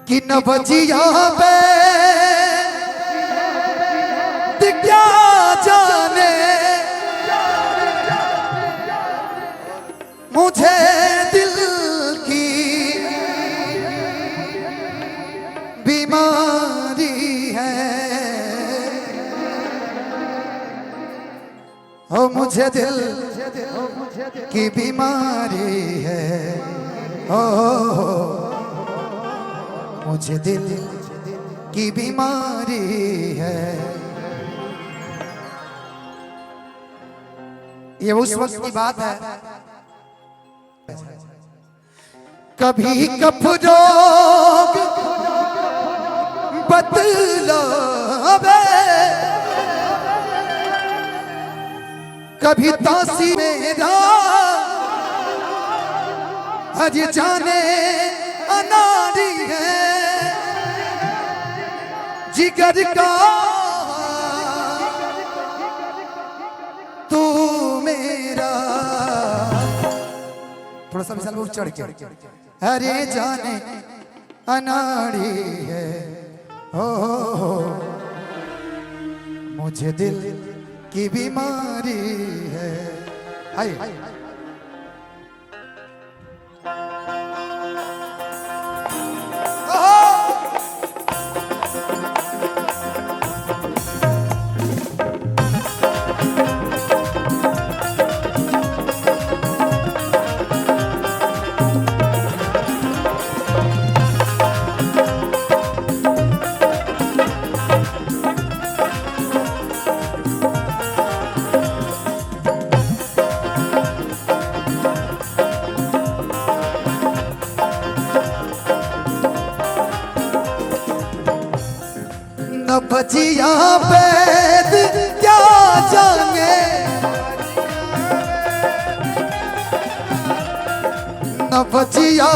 कि न बजिया पे क्या जाने मुझे दिल की बीमारी है। ओ मुझे दिल की बीमारी है। ओ मुझे दिल की बीमारी है। ये उस वक्त की बात है कभी कफरोग बतलावे कभी तासी मेरा आज जाने अनाड़ी है। जिगर का तू मेरा थोड़ा सा मिसाल वो चढ़ के अरे जाने अनाड़ी है। हो मुझे दिल की बीमारी है। हाय बजिया बैद क्या जाने न बजिया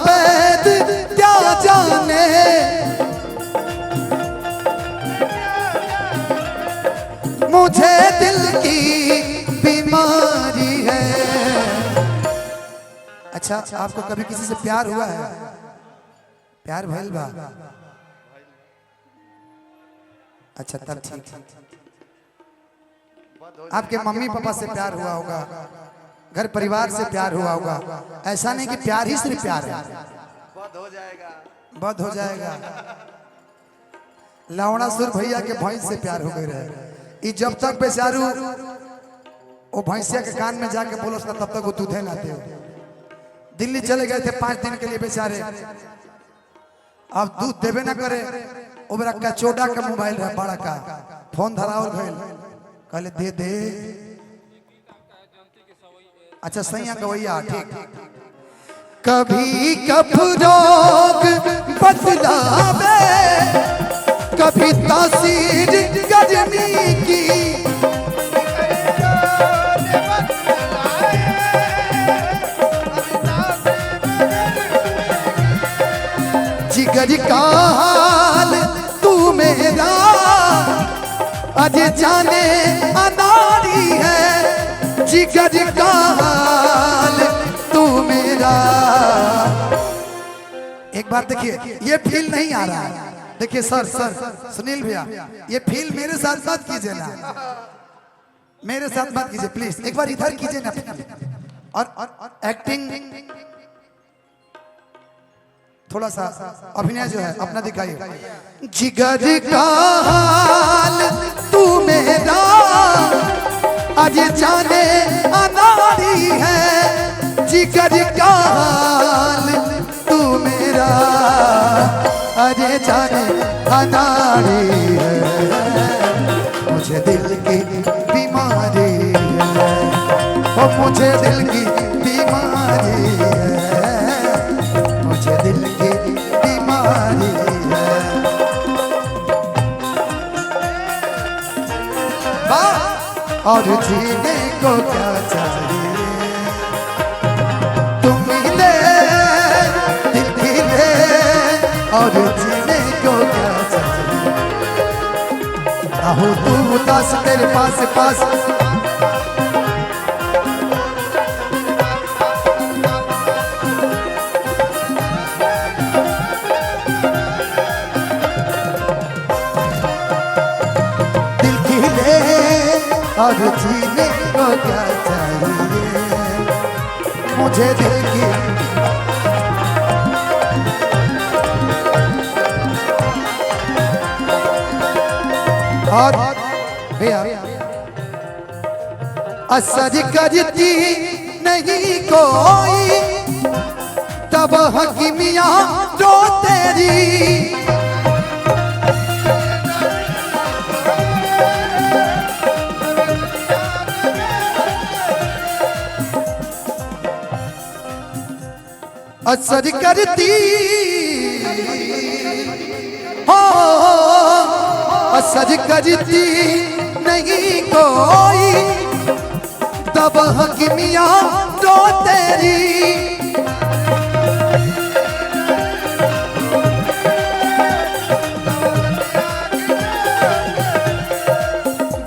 बैद क्या जाने मुझे दिल की बीमारी है। अच्छा आपको कभी किसी से प्यार हुआ है? प्यार भइल बा? अच्छा तब ठीक। आपके मम्मी पापा से प्यार हुआ होगा, घर परिवार से प्यार हुआ होगा। ऐसा नहीं कि प्यार ही सिर्फ प्यार है। बद हो जाएगा, बद हो जाएगा। लावणासुर भैया के भैंस से प्यार हो गए रहे। जब तक बेचारू वो भैंसिया के कान में जाके बोलो तब तक वो दूधे ना दे। दिल्ली चले गए थे 5 दिन के लिए बेचारे। अब दूध देवे ना करे। ओबरा का चोड़ा का मोबाइल है बड़ा का फोन धरावल भइल कहले दे दे। अच्छा सैया गवैया ठीक। कभी कफरोग बतलावे कभी तासीर गर्मी की जिगर का हाल तू मेरा आज जाने अनाड़ी है। जिगर का हाल तू मेरा। एक बार देखिए ये फील नहीं आ रहा है। देखिए सर सुनील भैया ये फील मेरे साथ मत कीजिए ना, मेरे साथ मत कीजिए प्लीज। एक बार इधर कीजिए ना। और एक्टिंग थोड़ा सा अभिनय जो है अपना दिखाइए। जिगर का हाल तू मेरा आज जाने अनाड़ी है। जिगर का हाल तू मेरा अरे जाने अनाड़ी है। मुझे दिल की बीमारी है। ओ मुझे दिल की बीमारी है। मुझे दिल की बीमारी है। और जीने को क्या चाहिए तुम मिले दिल की ले। और जीने को क्या चाहिए आहो तू उदास तेरे पास पास। और जीने को क्या चाहिए, मुझे दिल की और असर करती नहीं कोई तब हकीमिया जो तेरी, असर करती हो असर करती नहीं कोई तब हकीमिया जो तेरी,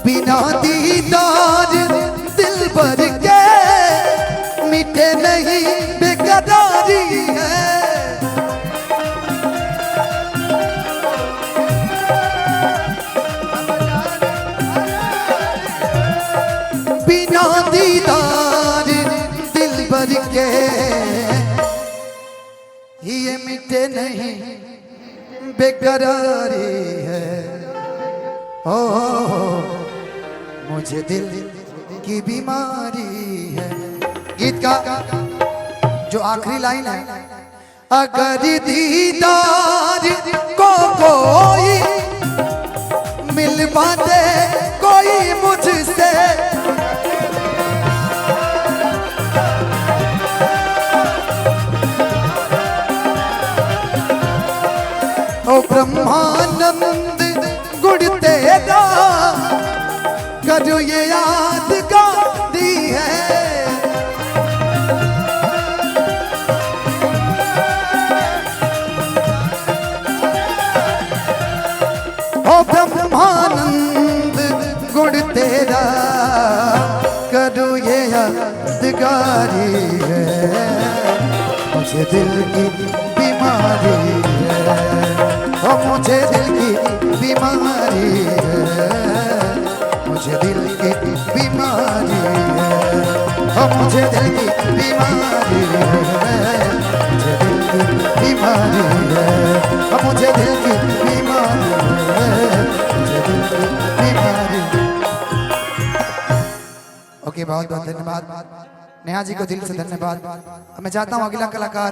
बिना दीदार दिल भर के मिटे नहीं बेकरारी है, बिना दीदार दिल भर के ये मिटे नहीं बेकरारी है। ओ मुझे दिल की बीमारी है। गीत का जो आखिरी लाइन है, अगर दीदार को कोई मिलवा दे कोई मुझसे, ओ ब्रह्मानंद गुण तेरा करो ये यादगारी है, ओ ब्रह्मानंद गुण तेरा करो ये यादगारी है, मुझे दिल की बीमारी है, ओ मुझे दिल की बीमारी है, मुझे दिल की बीमारी है, ओ मुझे दिल की बीमारी है, मुझे दिल की बीमारी है, ओ मुझे दिल की बीमारी है, मुझे दिल की बीमारी। ओके, बहुत बहुत धन्यवाद नेहा जी को, दिल से धन्यवाद। मैं चाहता हूँ अगला कलाकार